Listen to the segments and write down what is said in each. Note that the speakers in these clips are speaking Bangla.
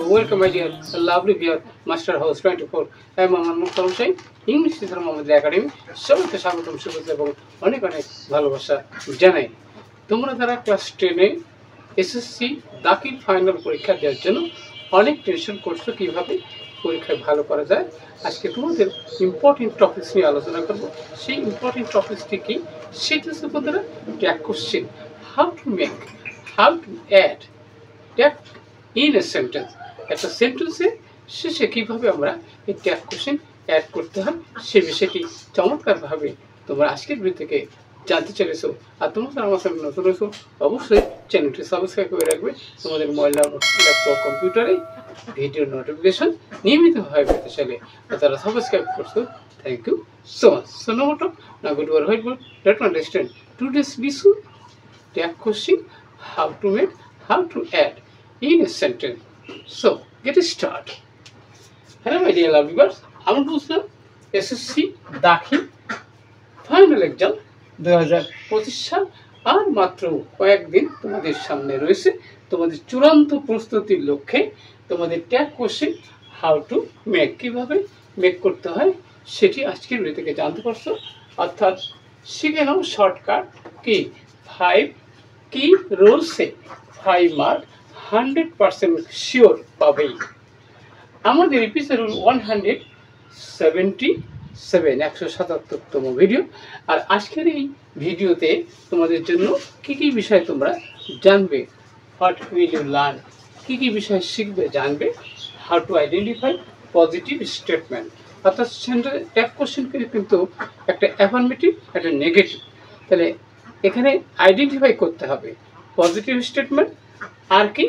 welcome my dear lovely viewer Master House 24 I'm Mohammad Mukhtar Hussain English Teacher Mohammed Academy সবাইকে স্বাগতম শুভেচ্ছা এবং অনেক অনেক ভালোবাসা জানাই তোমরা যারা ক্লাস 10 এ এসএসসি দাখিল ফাইনাল পরীক্ষা দেওয়ার জন্য অনেক টেনশন করছো কিভাবে পরীক্ষায় ভালো করা যায় আজকে তোমাদের ইম্পর্টেন্ট টপিকস নিয়ে আলোচনা করব সেই ইম্পর্টেন্ট টপিকসটি কি সেটা হচ্ছে বন্ধুরা tag question how to make how to add tag in a sentence একটা সেন্টেন্সে শেষে কিভাবে আমরা এই ট্যাগ কোশ্চেন অ্যাড করতে হয় সেই বিষয়টি চমৎকারভাবে তোমরা আজকের ভিডিও থেকে জানতে চলেছো আর তোমরা আমার সামনে নতুন হয়েছো অবশ্যই চ্যানেলটি সাবস্ক্রাইব করে রাখবে তোমাদের মোবাইল ল্যাপটপ কম্পিউটারে ভিডিও নোটিফিকেশন নিয়মিতভাবে পেতে চাইলে যারা সাবস্ক্রাইব করছো thank you so much so no motto now go to our whiteboard let us understand today's lesson tag question how to make how to add in a sentence. So get started. Hello my dear lovely viewers. আমরা বুঝলাম এসএসসি দাখিল ফাইনাল এক্সাম 2025 সাল আর মাত্র কয়েকদিন তোমাদের সামনে রয়েছে তোমাদের চূড়ান্ত প্রস্তুতির লক্ষ্যে তোমাদের tag question how to make কিভাবে মেক করতে হয় সেটি আজকের ভিডিও থেকে জানতে পারছো অর্থাৎ শিখে নাও শর্টকাট কি 5 কি রুলসে 5 মার্ক 100% শিওর পাবেই আমাদের এপিসোড 177তম ভিডিও আর আজকের এই ভিডিওতে তোমাদের জন্য কি কি বিষয় তোমরা জানবে হোয়াট উইল ইউ লার্ন কি কি বিষয় শিখবে জানবে how to identify positive statement অর্থাৎ ট্যাগ কোশ্চেন কিন্তু একটা অ্যাফার্মেটিভ একটা নেগেটিভ তাহলে এখানে আইডেন্টিফাই করতে হবে পজিটিভ স্টেটমেন্ট আর কি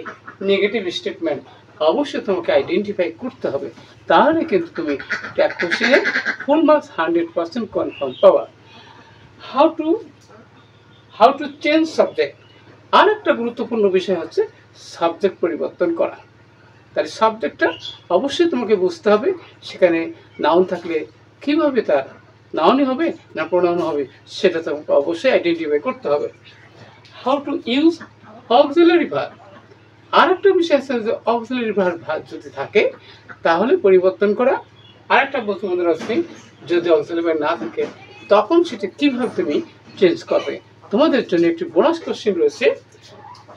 নেগেটিভ স্টেটমেন্ট অবশ্যই তোমাকে আইডেন্টিফাই করতে হবে তাহলে কিন্তু তুমি ট্যাগ কোশ্চেনে ফুল মার্কস 100% কনফার্ম পাবা হাউ টু চেঞ্জ সাবজেক্ট আর একটা গুরুত্বপূর্ণ বিষয় হচ্ছে সাবজেক্ট পরিবর্তন করা তাহলে সাবজেক্টটা অবশ্যই তোমাকে বুঝতে হবে সেখানে নাউন থাকলে কিভাবে তার নাউনই হবে না প্রোনাউন হবে সেটা তোমাকে অবশ্যই আইডেন্টিফাই করতে হবে how to use auxiliary verb আর একটা বিষয় আছে যে অক্সিলারি ভার্ব যদি থাকে তাহলে পরিবর্তন করা আর একটা বন্ধুদের আছে যদি অক্সিলারি ভার্ব না থাকে তখন সেটা কিভাবে তুমি চেঞ্জ করবে তোমাদের জন্য একটি বোনাস কোশ্চেন রয়েছে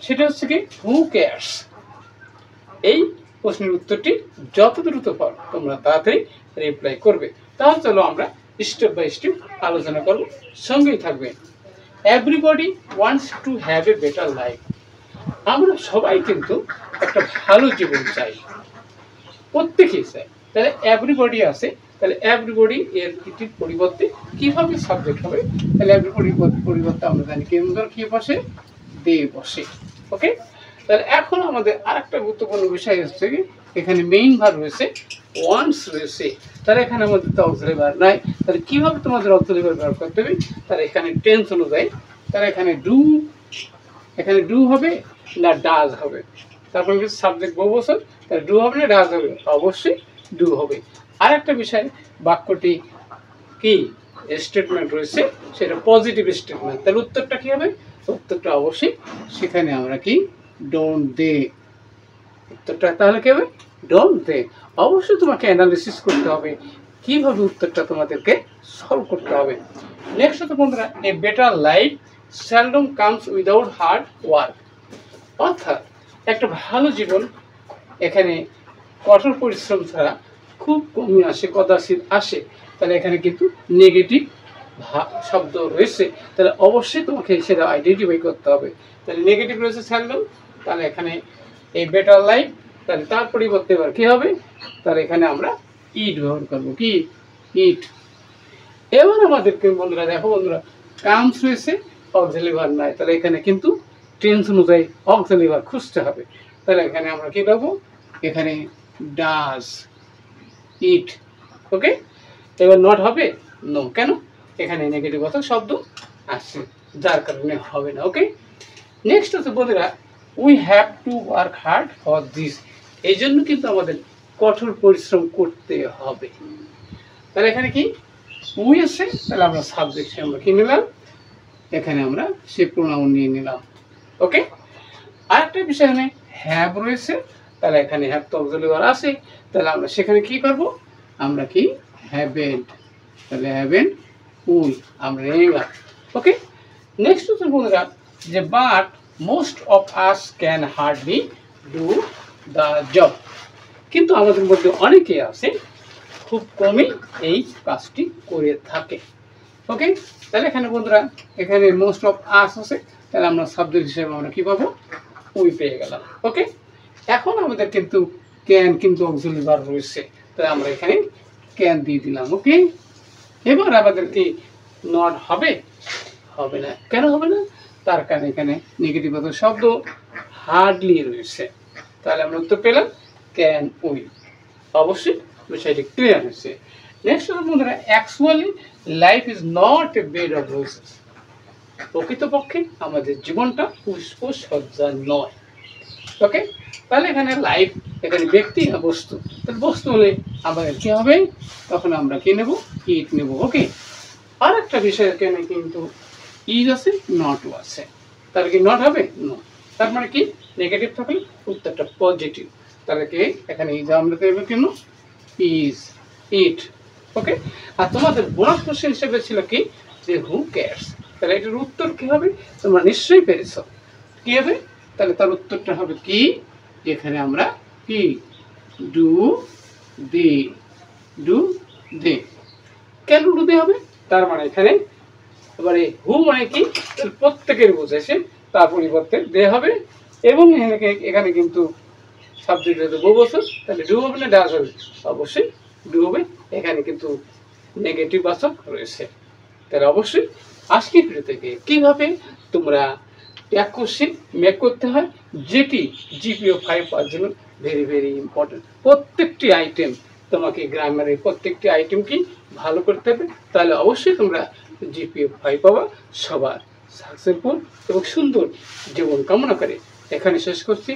সেটা হচ্ছে কি হু কেয়ারস এই প্রশ্নের উত্তরটি যত দ্রুত পারো তোমরা তাড়াতাড়ি রিপ্লাই করবে তাহলে চলো আমরা স্টেপ বাই স্টেপ আলোচনা করব সঙ্গেই থাকবে everybody wants to have a better life আমরা সবাই কিন্তু একটা ভালো জীবন চাই প্রত্যেকেই চাই তাহলে এভরিবডি আছে তাহলে এভরিবডি এর এটির পরিবর্তে কিভাবে সাবজেক্ট হবে তাহলে এভরিবডি পরিবর্তে আমরা জানি কেন্দ্র কি বসে দে বসে ওকে তাহলে এখন আমাদের আরেকটা গুরুত্বপূর্ণ বিষয় হচ্ছে কি এখানে মেইন ভার্ব রয়েছে ওয়ান্টস রয়েছে তাহলে এখানে আমাদের তো অক্সিলারি ভার্ব নাই তাহলে কিভাবে তোমাদের অক্সিলারি ভার্ব ব্যবহার করতে হবে তাহলে এখানে টেন্স অনুযায়ী তাহলে এখানে ডু হবে না ডাজ হবে তারপর সাবজেক্ট বহু বছর তাহলে ডু হবে না ডাজ হবে অবশ্যই ডু হবে আর একটা বিষয় বাক্যটি কি স্টেটমেন্ট রয়েছে সেটা পজিটিভ স্টেটমেন্ট তাহলে উত্তরটা কি হবে উত্তরটা অবশ্যই সেখানে আমরা কি ডোন্ট দে উত্তরটা তাহলে কি হবে ডোন্ট দে অবশ্যই তোমাকে অ্যানালিসিস করতে হবে কিভাবে উত্তরটা তোমাদেরকে সলভ করতে হবে নেক্সট হচ্ছে বন্ধুরা a better life seldom comes without hard work অর্থাৎ একটা ভালো জীবন এখানে কঠোর পরিশ্রম ছাড়া খুব কমই আসে কদাচিৎ আসে তাহলে এখানে কিন্তু নেগেটিভ শব্দ রয়েছে তাহলে অবশ্যই তোমাকে সেটা আইডেন্টিফাই করতে হবে তাহলে নেগেটিভ রয়েছে seldom তাহলে এখানে এই বেটার লাইফ তাহলে তার পরিবর্তে এবার কী হবে তাহলে এখানে আমরা ইট ব্যবহার করবো কি ইট এবার আমাদেরকে বন্ধুরা দেখো বন্ধুরা কামস রয়েছে অক্সিলারি ভার্ব নাই তাহলে এখানে কিন্তু টেন্স অনুযায়ী অক্সিলারি ভার্ব খুঁজতে হবে তাহলে এখানে আমরা কি পাবো এখানে ডাজ ইট ওকে এবার নট হবে নো কেন এখানে নেগেটিভ অর্থ শব্দ আসছে যার কারণে হবে না ওকে নেক্সট হচ্ছে বন্ধুরা we have to work hard for this এই জন্য কিন্তু আমাদের কঠোর পরিশ্রম করতে হবে তাহলে এখানে কি উই আছে তাহলে আমরা সাবজেক্ট আমরা কি নিলাম এখানে আমরা সে প্রোনাউন নিয়ে নিলাম ওকে আরেকটা বিষয় এখানে হ্যাভ রয়েছে তাহলে এখানে হ্যাভ তো অক্সিলারি ভার্ব আছে, তাহলে আমরা সেখানে কি করব, আমরা কি হ্যাভেন্ট, তাহলে হ্যাভেন্ট উইল আমরা নিয়ে গেলাম। ওকে, নেক্সট হচ্ছে বন্ধুরা যে but most of us can hardly do the job, কিন্তু আমাদের মধ্যে অনেকে আছে খুব কমই এই কাজটি করে থাকে। ওকে, তাহলে এখানে বন্ধুরা এখানে মোস্ট অফ আস আছে, তাহলে আমরা সাবজেক্ট হিসেবে আমরা কি পাবো, উই পেয়ে গেলাম। ওকে, এখন আমাদের কিন্তু ক্যান কিন্তু অক্সিলারি ভার্ব রয়েছে, তাহলে আমরা এখানে ক্যান দিয়ে দিলাম। ওকে, এবার আমাদের কি নট হবে, হবে না, কেন হবে না, তার কারণে এখানে নেগেটিভ শব্দ হার্ডলি রয়েছে, তাহলে আমরা উত্তর পেলাম ক্যান উইল। অবশ্যই বিষয়টি ক্লিয়ার হয়েছে। নেক্সট হলো বন্ধুরা actually life is not a bed of roses, প্রকৃতপক্ষে আমাদের জীবনটা পুষ্পসজ্জা নয়। ওকে, তাহলে এখানে লাইফ, এখানে ব্যক্তি না বস্তু, তাহলে বস্তু হলে আমাদের কি হবে, তখন আমরা কি নেব, ইট নেব। ওকে, আর একটা বিষয় এখানে কিন্তু ইজ আছে, নটও আছে, তাহলে কি নট হবে, নো, তার মানে কি নেগেটিভ থাকলে উত্তরটা পজিটিভ, তাহলে কি এখানে ইজ আমরা দেবো কেন, ইজ ইট। ওকে, আর তোমাদের বোনাস কোশ্চেন হিসেবে ছিল কি যে হু কেয়ারস, তাহলে এটার উত্তর কি হবে, তোমরা নিশ্চয়ই পেরেছ, কি হবে, তাহলে তার উত্তরটা হবে কি, যেখানে আমরা কি ডু দে, ডু দে, কেন ডু দে হবে, তার মানে এখানে এবারে হু মানে কি প্রত্যেকের বোঝাইছে, তার পরিবর্তে দে হবে, এবং এখানে কিন্তু সাবজেক্ট হচ্ছে বহু বছর, তাহলে ডু হবে না ডাজ হবে, অবশ্যই ডু হবে, এখানে কিন্তু নেগেটিভ বাচক রয়েছে। তাহলে অবশ্যই আজকের ভিডিও থেকে কিভাবে তোমরা ট্যাগ কোশ্চেন মেক করতে হয়, যেটি জিপিও 5 পাওয়ার জন্য ভেরি ভেরি ইম্পর্টেন্ট। প্রত্যেকটি আইটেম তোমাকে গ্রামারের প্রত্যেকটি আইটেম কি ভালো করতে হবে, তাহলে অবশ্যই তোমরা জিপিও 5 পাওয়া। সবার সাকসেসফুল এবং সুন্দর জীবন কামনা করে এখানে শেষ করছি।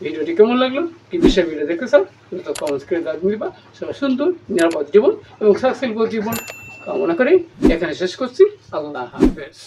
ভিডিওটি কেমন লাগলো, কি বিষয়ে ভিডিও দেখতে চাও, তো কমেন্টস করে দিবা। সবার সুন্দর নিরাপদ জীবন এবং সাকসেসফুল জীবন কামনা করে এখানে শেষ করছি। আল্লাহ হাফেজ।